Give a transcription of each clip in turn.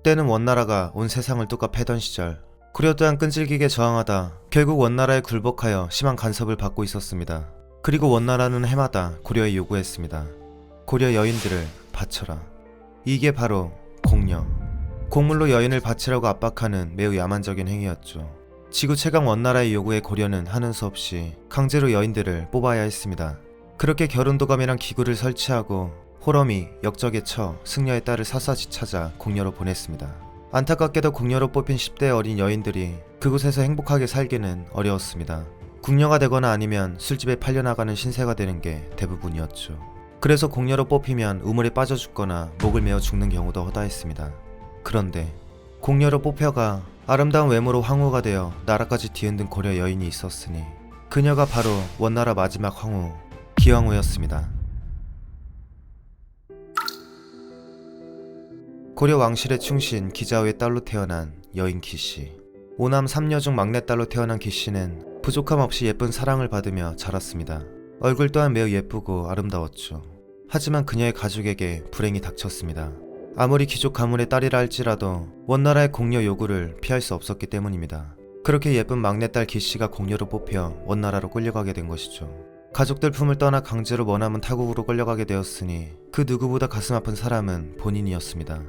그때는 원나라가 온 세상을 뚝갑 패던 시절, 고려 또한 끈질기게 저항하다 결국 원나라에 굴복하여 심한 간섭을 받고 있었습니다. 그리고 원나라는 해마다 고려에 요구했습니다. 고려 여인들을 바쳐라. 이게 바로 공여. 곡물로 여인을 바치라고 압박하는 매우 야만적인 행위였죠. 지구 최강 원나라의 요구에 고려는 하는 수 없이 강제로 여인들을 뽑아야 했습니다. 그렇게 결혼도감이란 기구를 설치하고 호럼이 역적에 처 승려의 딸을 사사지 찾아 공여로 보냈습니다. 안타깝게도 궁녀로 뽑힌 10대 어린 여인들이 그곳에서 행복하게 살기는 어려웠습니다. 궁녀가 되거나 아니면 술집에 팔려나가는 신세가 되는 게 대부분이었죠. 그래서 궁녀로 뽑히면 우물에 빠져 죽거나 목을 메어 죽는 경우도 허다했습니다. 그런데 궁녀로 뽑혀가 아름다운 외모로 황후가 되어 나라까지 뒤흔든 고려 여인이 있었으니 그녀가 바로 원나라 마지막 황후 기왕후였습니다. 고려 왕실의 충신 기자후의 딸로 태어난 여인 기씨. 5남 3녀 중 막내딸로 태어난 기씨는 부족함 없이 예쁜 사랑을 받으며 자랐습니다. 얼굴 또한 매우 예쁘고 아름다웠죠. 하지만 그녀의 가족에게 불행이 닥쳤습니다. 아무리 귀족 가문의 딸이라 할지라도 원나라의 공여 요구를 피할 수 없었기 때문입니다. 그렇게 예쁜 막내딸 기씨가 공여로 뽑혀 원나라로 끌려가게 된 것이죠. 가족들 품을 떠나 강제로 머나먼 타국으로 끌려가게 되었으니 그 누구보다 가슴 아픈 사람은 본인이었습니다.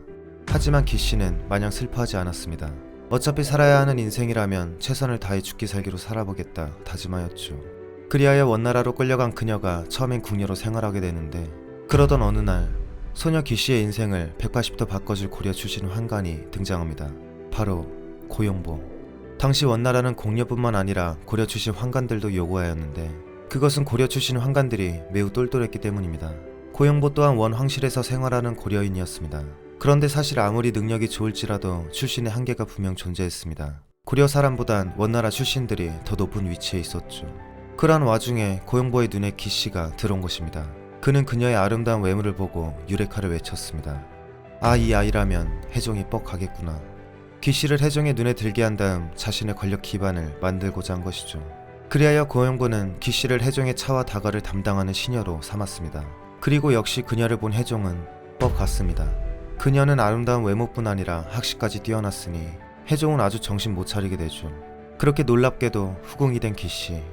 하지만 기씨는 마냥 슬퍼하지 않았습니다. 어차피 살아야 하는 인생이라면 최선을 다해 죽기 살기로 살아보겠다 다짐하였죠. 그리하여 원나라로 끌려간 그녀가 처음엔 궁녀로 생활하게 되는데, 그러던 어느 날 소녀 기씨의 인생을 180도 바꿔줄 고려 출신 환관이 등장합니다. 바로 고용보. 당시 원나라는 공여뿐만 아니라 고려 출신 환관들도 요구하였는데 그것은 고려 출신 환관들이 매우 똘똘했기 때문입니다. 고용보 또한 원 황실에서 생활하는 고려인이었습니다. 그런데 사실 아무리 능력이 좋을지라도 출신의 한계가 분명 존재했습니다. 고려 사람보단 원나라 출신들이 더 높은 위치에 있었죠. 그러한 와중에 고용보의 눈에 기씨가 들어온 것입니다. 그는 그녀의 아름다운 외모를 보고 유레카를 외쳤습니다. 아, 이 아이라면 해종이 뻑하겠구나. 기씨를 해종의 눈에 들게 한 다음 자신의 권력 기반을 만들고자 한 것이죠. 그리하여 고용보는 기씨를 해종의 차와 다가를 담당하는 시녀로 삼았습니다. 그리고 역시 그녀를 본 해종은 뻑갔습니다. 그녀는 아름다운 외모뿐 아니라 학식까지 뛰어났으니 해종은 아주 정신 못 차리게 되죠. 그렇게 놀랍게도 후궁이 된 기씨.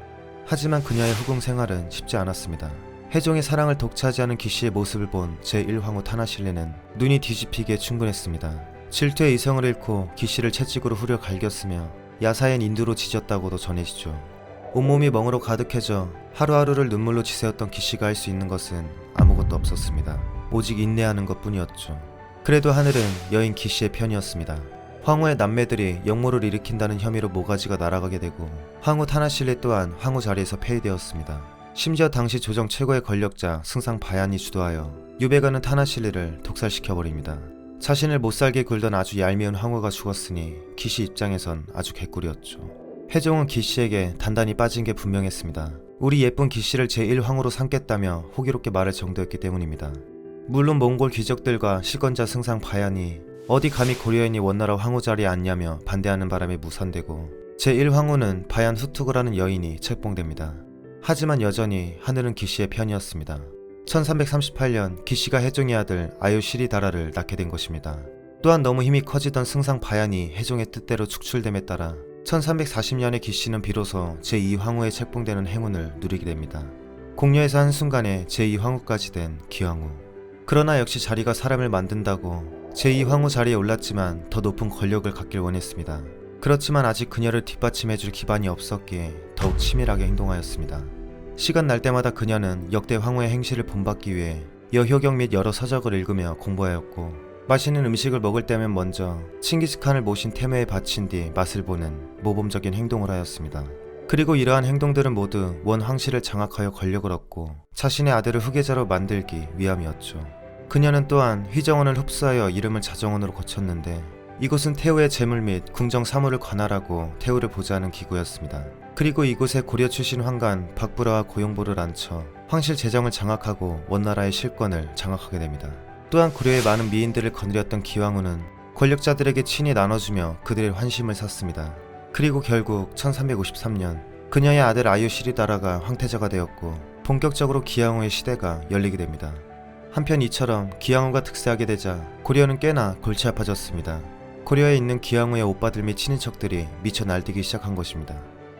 하지만 그녀의 후궁 생활은 쉽지 않았습니다. 해종의 사랑을 독차지하는 기씨의 모습을 본 제1황후 타나실레는 눈이 뒤집히기에 충분했습니다. 질투의 이성을 잃고 기씨를 채찍으로 후려 갈겼으며 야사엔 인두로 지졌다고도 전해지죠. 온몸이 멍으로 가득해져 하루하루를 눈물로 지새웠던 기씨가 할 수 있는 것은 아무것도 없었습니다. 오직 인내하는 것뿐이었죠. 그래도 하늘은 여인 기씨의 편이었습니다. 황후의 남매들이 역모를 일으킨다는 혐의로 모가지가 날아가게 되고 황후 타나실레 또한 황후 자리에서 폐위되었습니다. 심지어 당시 조정 최고의 권력자 승상 바얀이 주도하여 유배가는 타나실레를 독살시켜버립니다. 자신을 못살게 굴던 아주 얄미운 황후가 죽었으니 기씨 입장에선 아주 개꿀이었죠. 해종은 기씨에게 단단히 빠진 게 분명했습니다. 우리 예쁜 기씨를 제1황후로 삼겠다며 호기롭게 말할 정도였기 때문입니다. 물론 몽골 귀족들과 실권자 승상 바얀이 어디 감히 고려인이 원나라 황후 자리에 앉냐며 반대하는 바람에 무산되고 제1황후는 바얀 후투그라는 여인이 책봉됩니다. 하지만 여전히 하늘은 기씨의 편이었습니다. 1338년 기씨가 해종의 아들 아유시리다라를 낳게 된 것입니다. 또한 너무 힘이 커지던 승상 바얀이 해종의 뜻대로 축출됨에 따라 1340년에 기씨는 비로소 제2황후에 책봉되는 행운을 누리게 됩니다. 공녀에서 한순간에 제2황후까지 된 기왕후. 그러나 역시 자리가 사람을 만든다고 제2황후 자리에 올랐지만 더 높은 권력을 갖길 원했습니다. 그렇지만 아직 그녀를 뒷받침해줄 기반이 없었기에 더욱 치밀하게 행동하였습니다. 시간 날 때마다 그녀는 역대 황후의 행실을 본받기 위해 여효경 및 여러 서적을 읽으며 공부하였고, 맛있는 음식을 먹을 때면 먼저 칭기스칸을 모신 테메에 바친 뒤 맛을 보는 모범적인 행동을 하였습니다. 그리고 이러한 행동들은 모두 원 황실을 장악하여 권력을 얻고 자신의 아들을 후계자로 만들기 위함이었죠. 그녀는 또한 휘정원을 흡수하여 이름을 자정원으로 고쳤는데, 이곳은 태후의 재물 및 궁정 사무를 관할하고 태후를 보좌하는 기구였습니다. 그리고 이곳에 고려 출신 환관 박부라와 고용보를 앉혀 황실 재정을 장악하고 원나라의 실권을 장악하게 됩니다. 또한 고려의 많은 미인들을 거느렸던 기왕후는 권력자들에게 친히 나눠주며 그들의 환심을 샀습니다. 그리고 결국 1353년 그녀의 아들 아유시리다라가 황태자가 되었고 본격적으로 기왕후의 시대가 열리게 됩니다. 한편 이처럼 기왕후가 득세하게 되자 고려는 꽤나 골치 아파졌습니다. 고려에 있는 기양후의 오빠들 및 친인척들이 미쳐 날뛰기 시작한 것입니다.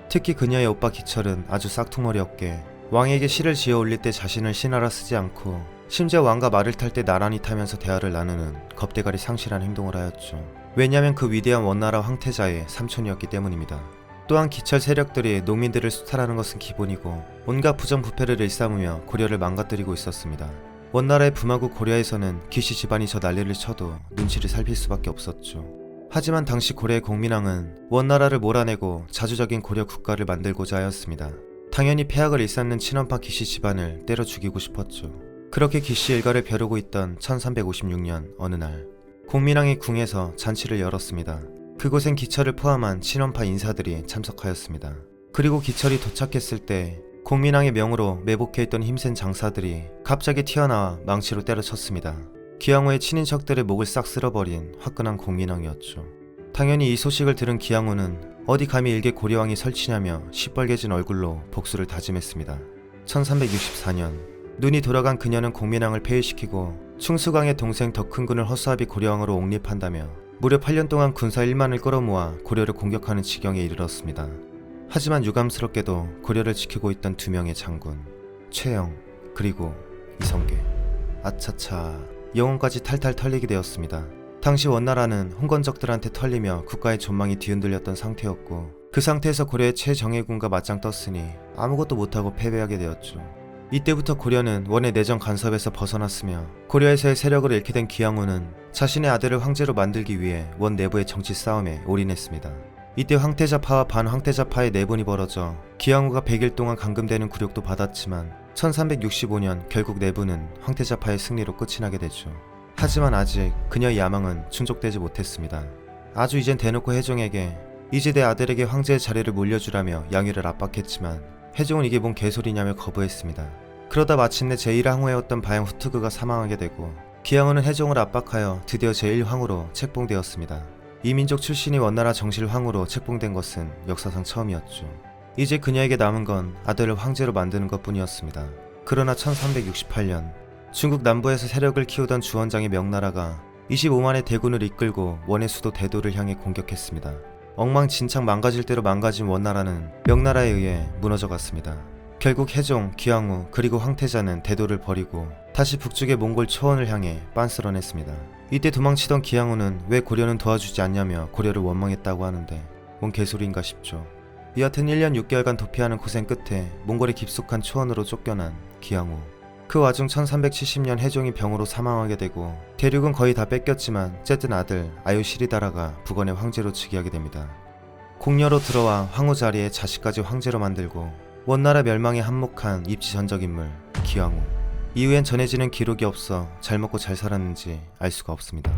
특히 그녀의 오빠 기철은 아주 싹퉁머리였게 왕에게 시를 지어 올릴 때 자신을 신하라 쓰지 않고 심지어 왕과 말을 탈 때 나란히 타면서 대화를 나누는 겁대가리 상실한 행동을 하였죠. 왜냐하면 그 위대한 원나라 황태자의 삼촌이었기 때문입니다. 또한 기철 세력들이 농민들을 수탈하는 것은 기본이고 온갖 부정부패를 일삼으며 고려를 망가뜨리고 있었습니다. 원나라의 부마국 고려에서는 기씨 집안이 저 난리를 쳐도 눈치를 살필 수밖에 없었죠. 하지만 당시 고려의 공민왕은 원나라를 몰아내고 자주적인 고려 국가를 만들고자 하였습니다. 당연히 폐악을 일삼는 친원파 기씨 집안을 때려 죽이고 싶었죠. 그렇게 기씨 일가를 벼르고 있던 1356년 어느 날 공민왕이 궁에서 잔치를 열었습니다. 그곳엔 기철을 포함한 친원파 인사들이 참석하였습니다. 그리고 기철이 도착했을 때 공민왕의 명으로 매복해있던 힘센 장사들이 갑자기 튀어나와 망치로 때려쳤습니다. 기양후의 친인척들의 목을 싹 쓸어버린 화끈한 공민왕이었죠. 당연히 이 소식을 들은 기양후는 어디 감히 일개 고려왕이 설치냐며 시뻘개진 얼굴로 복수를 다짐했습니다. 1364년 눈이 돌아간 그녀는 공민왕을 폐위시키고 충수광의 동생 덕훈군을 허수아비 고려왕으로 옹립한다며 무려 8년 동안 군사 1만을 끌어모아 고려를 공격하는 지경에 이르렀습니다. 하지만 유감스럽게도 고려를 지키고 있던 두 명의 장군 최영 그리고 이성계, 아차차 영혼까지 탈탈 털리게 되었습니다. 당시 원나라는 홍건적들한테 털리며 국가의 전망이 뒤흔들렸던 상태였고 그 상태에서 고려의 최정예군과 맞짱 떴으니 아무것도 못하고 패배하게 되었죠. 이때부터 고려는 원의 내정 간섭에서 벗어났으며 고려에서의 세력을 잃게 된 기양후는 자신의 아들을 황제로 만들기 위해 원 내부의 정치 싸움에 올인했습니다. 이때 황태자파와 반황태자파의 내분이 벌어져 기양후가 100일 동안 감금되는 굴욕도 받았지만 1365년 결국 내분은 황태자파의 승리로 끝이 나게 되죠. 하지만 아직 그녀의 야망은 충족되지 못했습니다. 아주 이젠 대놓고 해종에게 이제 내 아들에게 황제의 자리를 물려주라며 양위를 압박했지만 해종은 이게 뭔 개소리냐며 거부했습니다. 그러다 마침내 제1황후였던 바양 후투그가 사망하게 되고 기양후는 해종을 압박하여 드디어 제1황후로 책봉되었습니다. 이 민족 출신이 원나라 정실 황후로 책봉된 것은 역사상 처음이었죠. 이제 그녀에게 남은 건 아들을 황제로 만드는 것뿐이었습니다. 그러나 1368년 중국 남부에서 세력을 키우던 주원장의 명나라가 25만의 대군을 이끌고 원의 수도 대도를 향해 공격했습니다. 엉망진창 망가질 대로 망가진 원나라는 명나라에 의해 무너져갔습니다. 결국 해종, 기양후 그리고 황태자는 대도를 버리고 다시 북쪽의 몽골 초원을 향해 빤스런했습니다. 이때 도망치던 기양후는 왜 고려는 도와주지 않냐며 고려를 원망했다고 하는데 뭔 개소리인가 싶죠. 여하튼 1년 6개월간 도피하는 고생 끝에 몽골의 깊숙한 초원으로 쫓겨난 기양후. 그 와중 1370년 해종이 병으로 사망하게 되고 대륙은 거의 다 뺏겼지만 쨌든 아들 아유시리다라가 북원의 황제로 즉위하게 됩니다. 공녀로 들어와 황후 자리에 자식까지 황제로 만들고 원나라 멸망에 한몫한 입지전적 인물 기양후. 이후엔 전해지는 기록이 없어 잘 먹고 잘 살았는지 알 수가 없습니다.